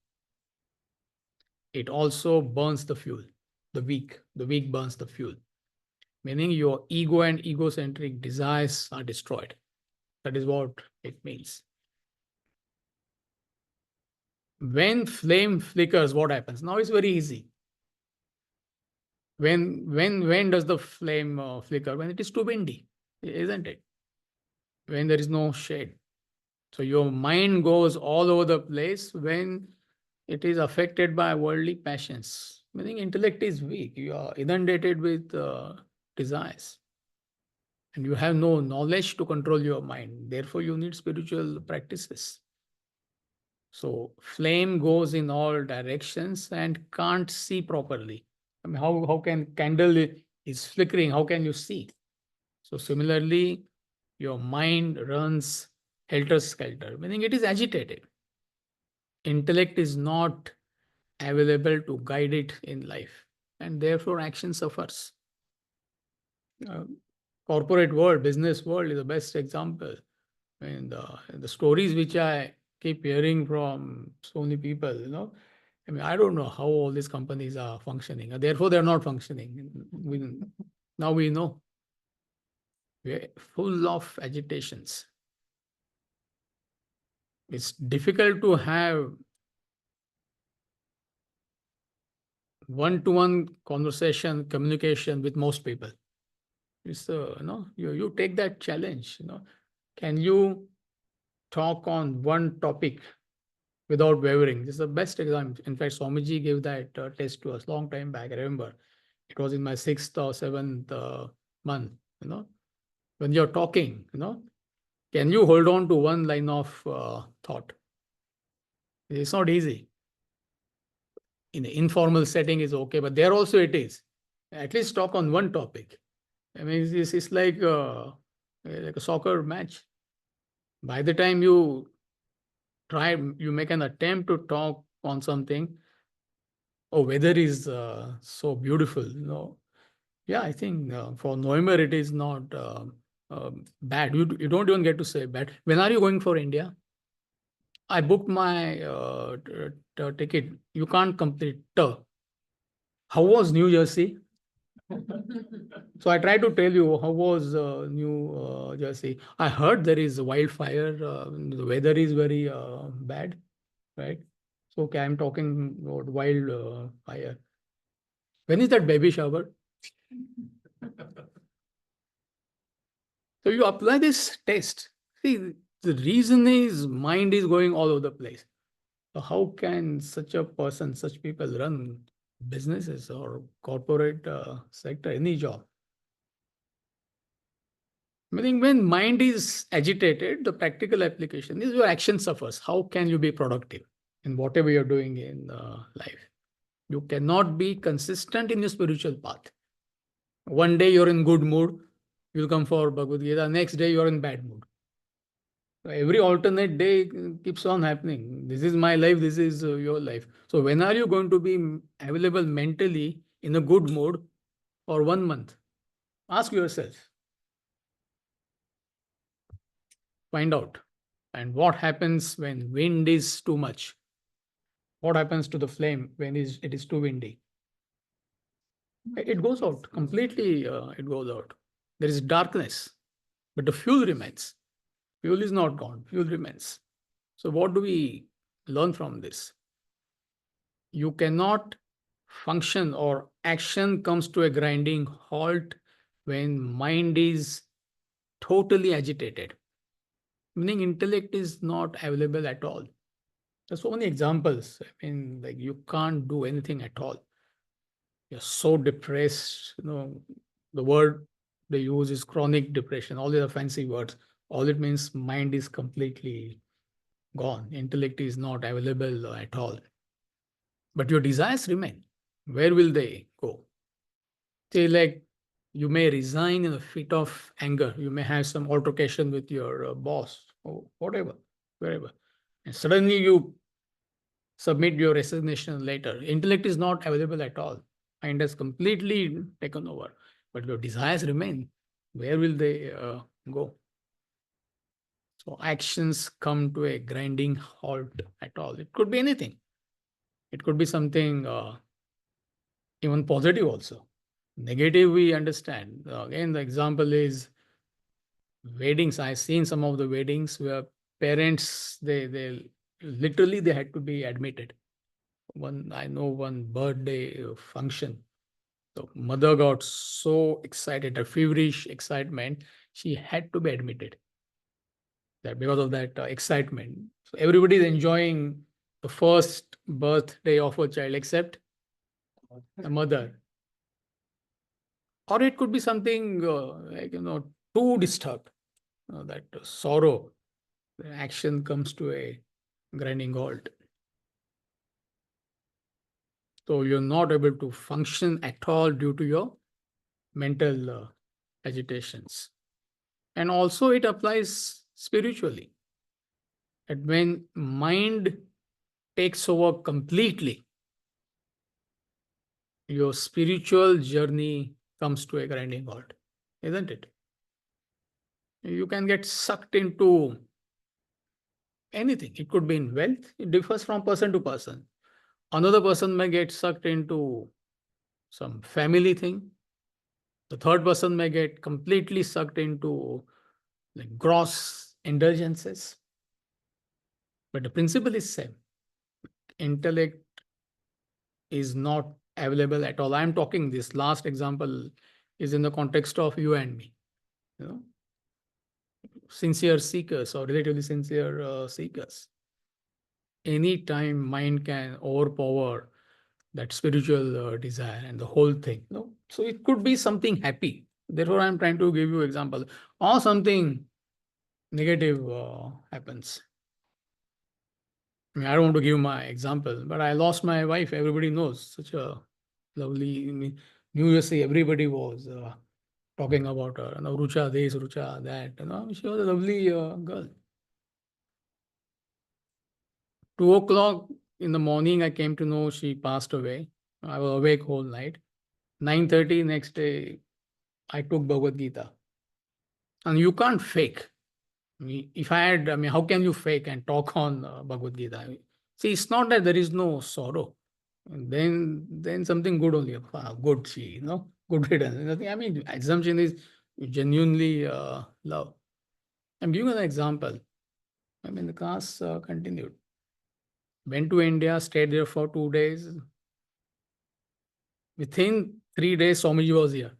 it also burns the fuel. The weak burns the fuel, meaning your ego and egocentric desires are destroyed. That is what it means. When flame flickers, what happens? Now it's very easy. When does the flame flicker? When it is too windy, isn't it? When there is no shade. So your mind goes all over the place when it is affected by worldly passions. Meaning intellect is weak. You are inundated with desires. And you have no knowledge to control your mind. Therefore, you need spiritual practices. So flame goes in all directions and can't see properly. I mean, how can candle is flickering? How can you see? So similarly, your mind runs helter skelter, meaning it is agitated. intellect is not available to guide it in life, and therefore action suffers. Uh, Corporate world, business world is the best example. And the stories which I keep hearing from so many people, I mean, I don't know how all these companies are functioning. And therefore, they're not functioning. Now we know we're full of agitations. It's difficult to have one-to-one conversation, communication with most people. It's you take that challenge. Can you talk on one topic without wavering? This is the best example. In fact, Swamiji gave that test to us long time back. I remember it was in my 6th or 7th month. When you're talking, can you hold on to one line of thought? It's not easy. In an informal setting is okay, but there also it is. At least talk on one topic. I mean, it's like a soccer match. By the time you you make an attempt to talk on something, oh, weather is so beautiful. Yeah, I think for November it is not bad. You don't even get to say bad. When are you going for India? I booked my ticket. You can't complete. How was New Jersey? So I try to tell you how was New Jersey. I heard there is wildfire. The weather is very bad, right? So okay, I'm talking about wild fire. When is that baby shower? So you apply this test. See, the reason is mind is going all over the place. So how can such a person, such people run businesses or corporate sector, any job? Meaning when mind is agitated, the practical application is your action suffers. How can you be productive in whatever you're doing in life? You cannot be consistent in your spiritual path. One day you're in good mood, you'll come for Bhagavad Gita. Next day you're in bad mood. So every alternate day keeps on happening. This is my life, this is your life. So when are you going to be available mentally in a good mood for 1 month? Ask yourself. Find out. And what happens when wind is too much? What happens to the flame when it is too windy? It goes out completely. It goes out. There is darkness, but the fuel remains. Fuel is not gone. Fuel remains. So what do we learn from this? You cannot function or action comes to a grinding halt when mind is totally agitated. Meaning intellect is not available at all. There's so many examples. I mean, like you can't do anything at all. You're so depressed. The word they use is chronic depression. All these are fancy words. All it means mind is completely gone. Intellect is not available at all. But your desires remain. Where will they go? Say like you may resign in a fit of anger. You may have some altercation with your boss or whatever, wherever. And suddenly you submit your resignation later. Intellect is not available at all. Mind has completely taken over. But your desires remain. Where will they go? So actions come to a grinding halt at all. It could be anything. It could be something even positive also. Negative, we understand. Again, the example is weddings. I've seen some of the weddings where parents, they literally they had to be admitted. I know one birthday function. The mother got so excited, a feverish excitement, she had to be admitted. That because of that excitement. So everybody is enjoying the first birthday of a child except the mother. Or it could be something like, too disturbed. That sorrow, the action comes to a grinding halt. So you're not able to function at all due to your mental agitations. And also it applies spiritually. That when mind takes over completely, your spiritual journey comes to a grinding halt, isn't it? You can get sucked into anything. It could be in wealth, it differs from person to person. Another person may get sucked into some family thing. The third person may get completely sucked into like gross indulgences. But the principle is same. Intellect is not available at all. I'm talking this last example is in the context of you and me. You know, sincere seekers or relatively sincere seekers. Anytime mind can overpower that spiritual desire and the whole thing. You know? So it could be something happy. Therefore, I'm trying to give you example. Or something negative happens. I mean, I don't want to give my example, but I lost my wife. Everybody knows. Such a lovely, I mean, New Year's Eve, everybody was talking about her. You know, Rucha this, Rucha that. You know, she was a lovely girl. 2 o'clock in the morning, I came to know she passed away. I was awake whole night. 9:30 next day, I took Bhagavad Gita. And you can't fake. I mean, if I had, I mean, how can you fake and talk on Bhagavad Gita? I mean, see, it's not that there is no sorrow. And then something good only. Good, she, you know, good riddance. Nothing. I mean, assumption is you genuinely love. I'm giving an example. I mean, the class continued. Went to India, stayed there for 2 days. Within 3 days, Swamiji was here.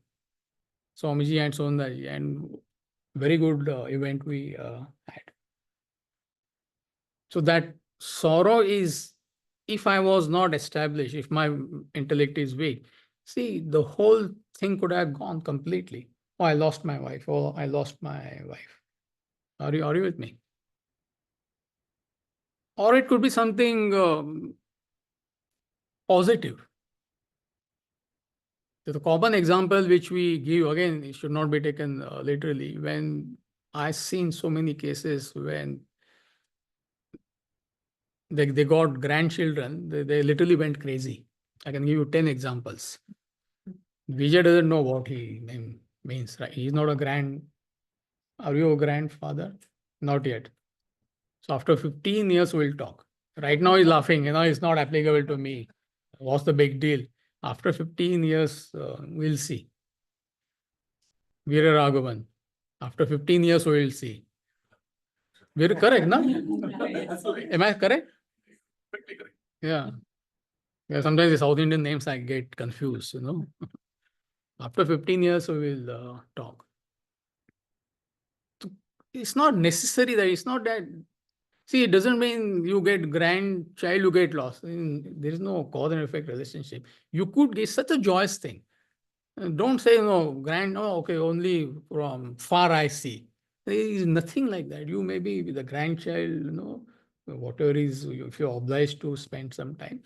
Swamiji and Sondaji, and very good event we had. So that sorrow is, if I was not established, if my intellect is weak, see, the whole thing could have gone completely. Oh, I lost my wife. Oh, I lost my wife. Are you with me? Or it could be something positive. So the common example which we give, again, it should not be taken literally. When I've seen so many cases when they got grandchildren, they literally went crazy. I can give you 10 examples. Vijay doesn't know what he means, right? He's not a grand. Are you a grandfather? Not yet. So after 15 years, we'll talk. Right now, he's laughing. You know, it's not applicable to me. What's the big deal? After 15 years, we'll see. Veera Raghavan. After 15 years, we'll see. We're correct, no? Am I correct? Yeah. Yeah. Sometimes the South Indian names I get confused, you know. After 15 years, we will talk. It's not necessary that it's not that. See, it doesn't mean you get grandchild, you get lost. There is no cause and effect relationship. You could get such a joyous thing. Don't say, no, okay, only from far I see. There is nothing like that. You may be with a grandchild, you know, whatever is, if you're obliged to spend some time,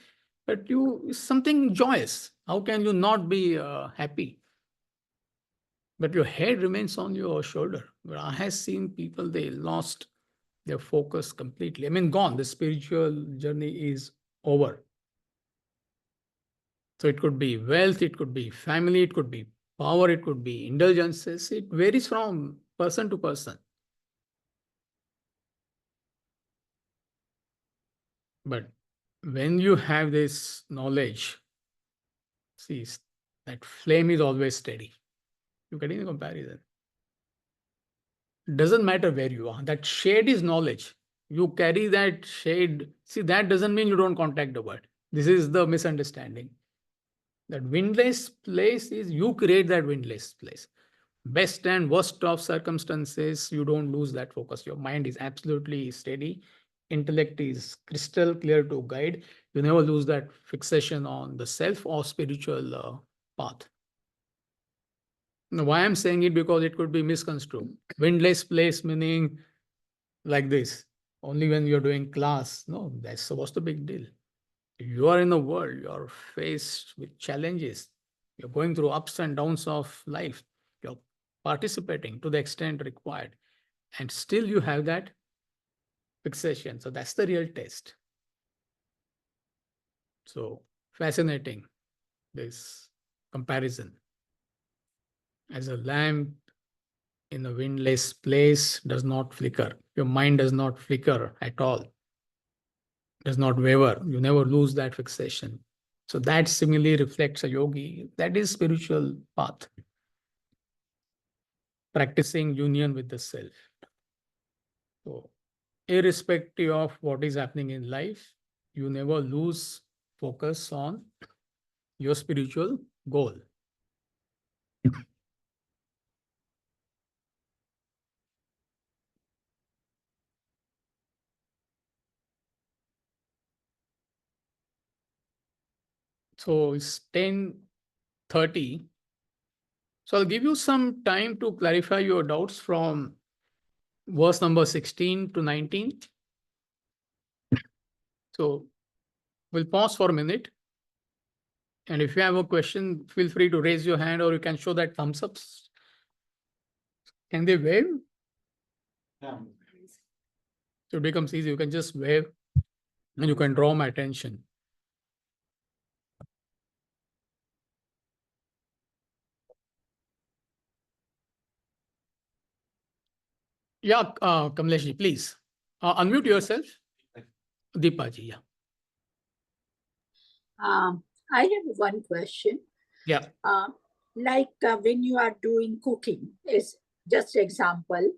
but it's something joyous. How can you not be happy? But your head remains on your shoulder. But I have seen people, they lost their focus completely. I mean, gone. The spiritual journey is over. So it could be wealth, it could be family, it could be power, it could be indulgences. It varies from person to person. But when you have this knowledge, see, that flame is always steady. You get any comparison. Doesn't matter where you are. That shade is knowledge. You carry that shade. See, that doesn't mean you don't contact the world. This is the misunderstanding. That windless place is you create that windless place. Best and worst of circumstances, you don't lose that focus. Your mind is absolutely steady. Intellect is crystal clear to guide. You never lose that fixation on the self or spiritual path. Now, why I'm saying it, because it could be misconstrued. Windless place meaning like this. Only when you're doing class. No, that's what's the big deal. You are in the world, you're faced with challenges, you're going through ups and downs of life, you're participating to the extent required, and still you have that fixation. So that's the real test. So fascinating, this comparison. As a lamp in a windless place does not flicker. Your mind does not flicker at all, does not waver. You never lose that fixation. So that simile reflects a yogi. That is spiritual path, practicing union with the self. So irrespective of what is happening in life, you never lose focus on your spiritual goal. So it's 10:30. So I'll give you some time to clarify your doubts from verse number 16 to 19. So we'll pause for a minute. And if you have a question, feel free to raise your hand or you can show that thumbs up. Can they wave? Yeah. So it becomes easy. You can just wave and you can draw my attention. Yeah, Kamlesh, please unmute yourself. Deepaji, yeah. I have one question. Yeah. When you are doing cooking, is just example,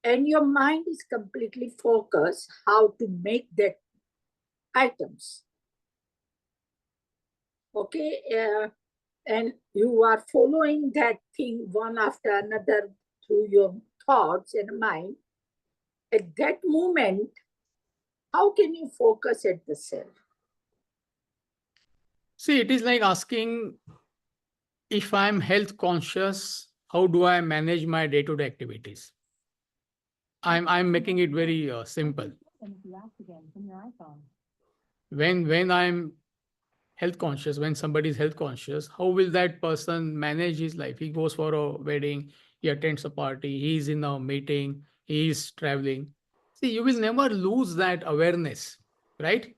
and your mind is completely focused how to make that items. Okay, and you are following that thing one after another through your thoughts and mind. At that moment, how can you focus at the self? See, it is like asking, if I'm health conscious, how do I manage my day-to-day activities? I'm making it very simple. When I'm health conscious, when somebody is health conscious, how will that person manage his life? He goes for a wedding, he attends a party, he's in a meeting, he is traveling. See, you will never lose that awareness, right?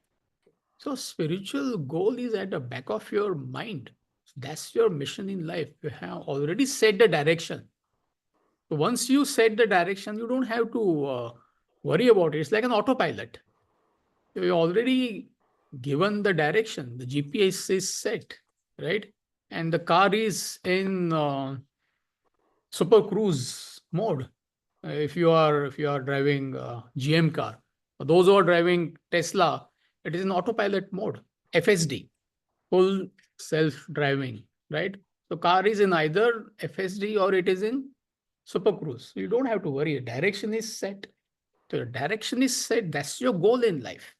So spiritual goal is at the back of your mind. That's your mission in life. You have already set the direction. So once you set the direction, you don't have to worry about it. It's like an autopilot. You're already given the direction. The GPS is set, right? And the car is in super cruise mode. If you are driving GM car, for those who are driving Tesla, it is in autopilot mode, FSD, full self driving, right? So car is in either FSD or it is in super cruise. You don't have to worry. Direction is set. So your direction is set. That's your goal in life.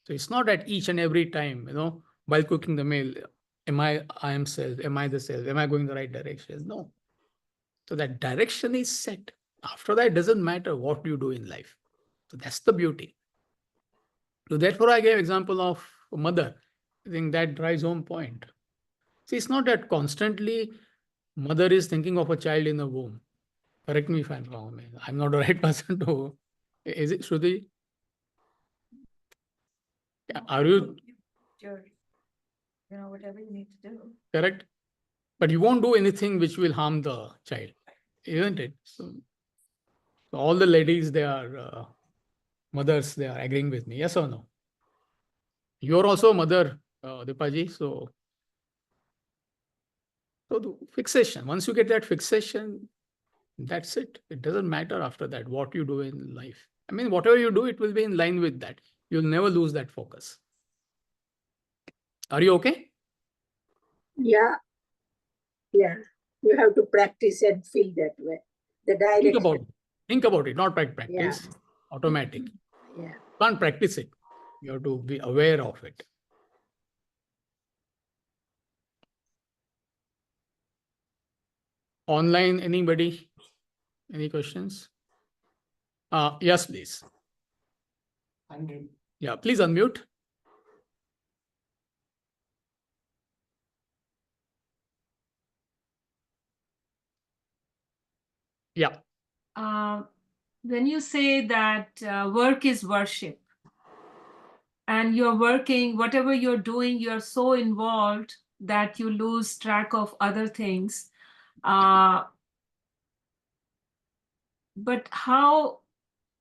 So it's not at each and every time, while cooking the meal, I am self, am I the self, am I going the right direction? No. So that direction is set. After that, it doesn't matter what you do in life. So that's the beauty. So therefore, I gave example of a mother. I think that drives home point. See, it's not that constantly mother is thinking of a child in the womb. Correct me if I'm wrong. I'm not the right person to. Is it Shruti? Are you Sure. Whatever you need to do. correct? But you won't do anything which will harm the child, isn't it? So all the ladies, they are mothers, they are agreeing with me. Yes or no? You're also a mother, Dipaji. So the fixation. Once you get that fixation, that's it. It doesn't matter after that what you do in life. I mean, whatever you do, it will be in line with that. You'll never lose that focus. Are you okay? Yeah, you have to practice and feel that way. The Think direction. about it. Think about it, not practice. Yeah. Automatic. Yeah. Can't practice it. You have to be aware of it. Online, anybody? Any questions? Yes, please. Yeah, please unmute. Yeah. When you say that work is worship, and you're working, whatever you're doing, you're so involved that you lose track of other things. But how,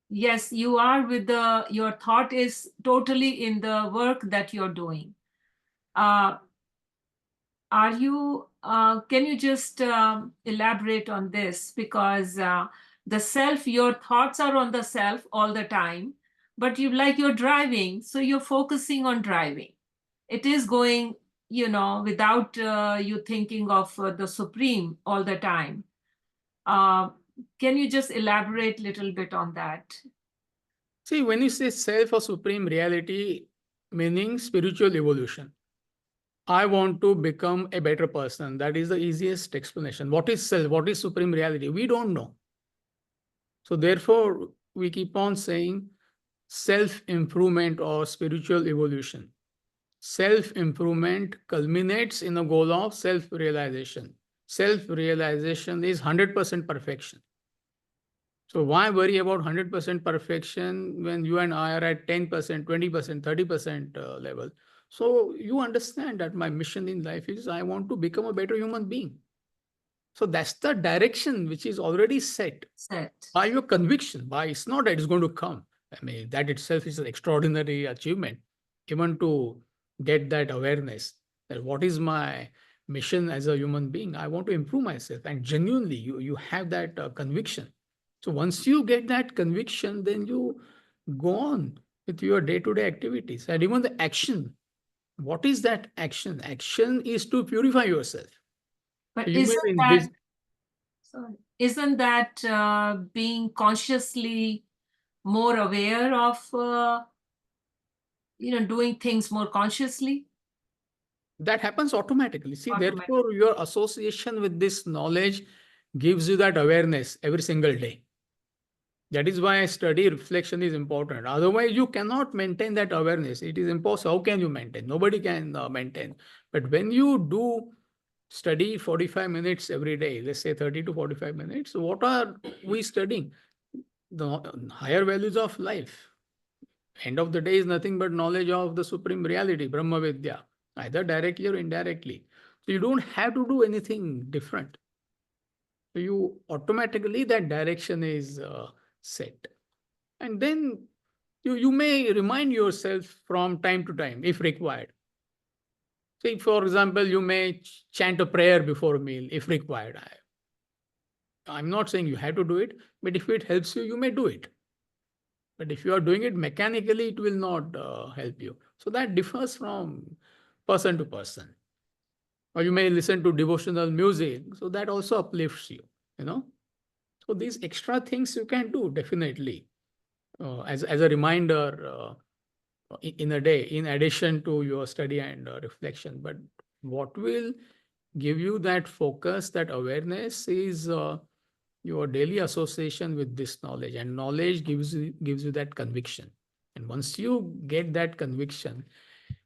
yes, you are with your thought is totally in the work that you're doing. Are you, can you just elaborate on this? Because the self, your thoughts are on the self all the time, but you're driving, so you're focusing on driving. It is going, without you thinking of the Supreme all the time. Can you just elaborate a little bit on that? See, when you say self or supreme reality, meaning spiritual evolution, I want to become a better person. That is the easiest explanation. What is self? What is supreme reality? We don't know. So therefore, we keep on saying self-improvement or spiritual evolution. Self-improvement culminates in a goal of self-realization. Self-realization is 100% perfection. So why worry about 100% perfection when you and I are at 10%, 20%, 30% level? So you understand that my mission in life is I want to become a better human being. So that's the direction which is already set by your conviction. By it's not that it's going to come. I mean, that itself is an extraordinary achievement, even to get that awareness that what is my mission as a human being. I want to improve myself, and genuinely you have that conviction. So once you get that conviction, then you go on with your day-to-day activities and even the action. What is that action? Action is to purify yourself. But So you may isn't that being consciously more aware of, doing things more consciously? that happens automatically. See, Automatic. therefore, your association with this knowledge gives you that awareness every single day. That is why study reflection is important. Otherwise, you cannot maintain that awareness. It is impossible. How can you maintain? Nobody can maintain. But when you do study 45 minutes every day, let's say 30 to 45 minutes, what are we studying? The higher values of life. End of the day is nothing but knowledge of the supreme reality, Brahma Vidya, either directly or indirectly. So you don't have to do anything different. So you automatically that direction is set. And then you may remind yourself from time to time if required. Say, for example, you may chant a prayer before a meal if required. I'm not saying you have to do it, but if it helps you, you may do it. But if you are doing it mechanically, it will not help you. So that differs from person to person. Or you may listen to devotional music, so that also uplifts you, you know. So these extra things you can do definitely as a reminder in a day, in addition to your study and reflection. But what will give you that focus, that awareness is your daily association with this knowledge, and knowledge gives you that conviction. And once you get that conviction,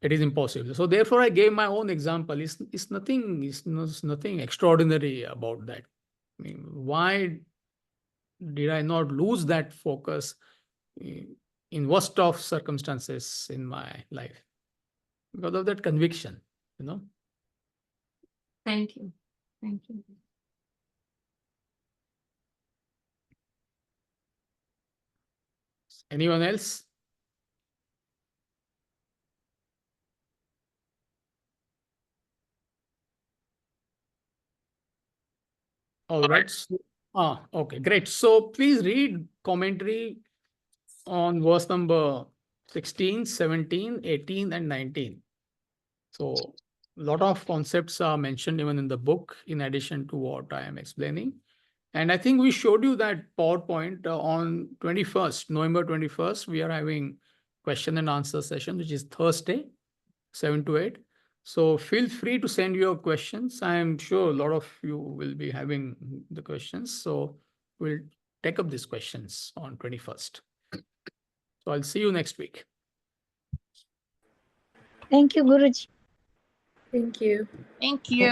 it is impossible. So therefore, I gave my own example. It's nothing extraordinary about that. I mean, why did I not lose that focus in worst of circumstances in my life? Because of that conviction, you know. Thank you. Thank you. Anyone else? All right. Okay, great. So please read commentary on verse number 16, 17, 18, and 19. So a lot of concepts are mentioned even in the book, in addition to what I am explaining. And I think we showed you that PowerPoint on 21st, November 21st, we are having question and answer session, which is Thursday, 7 to 8. So feel free to send your questions. I am sure a lot of you will be having the questions. So we'll take up these questions on 21st. So I'll see you next week. Thank you, Guruji. Thank you. Thank you.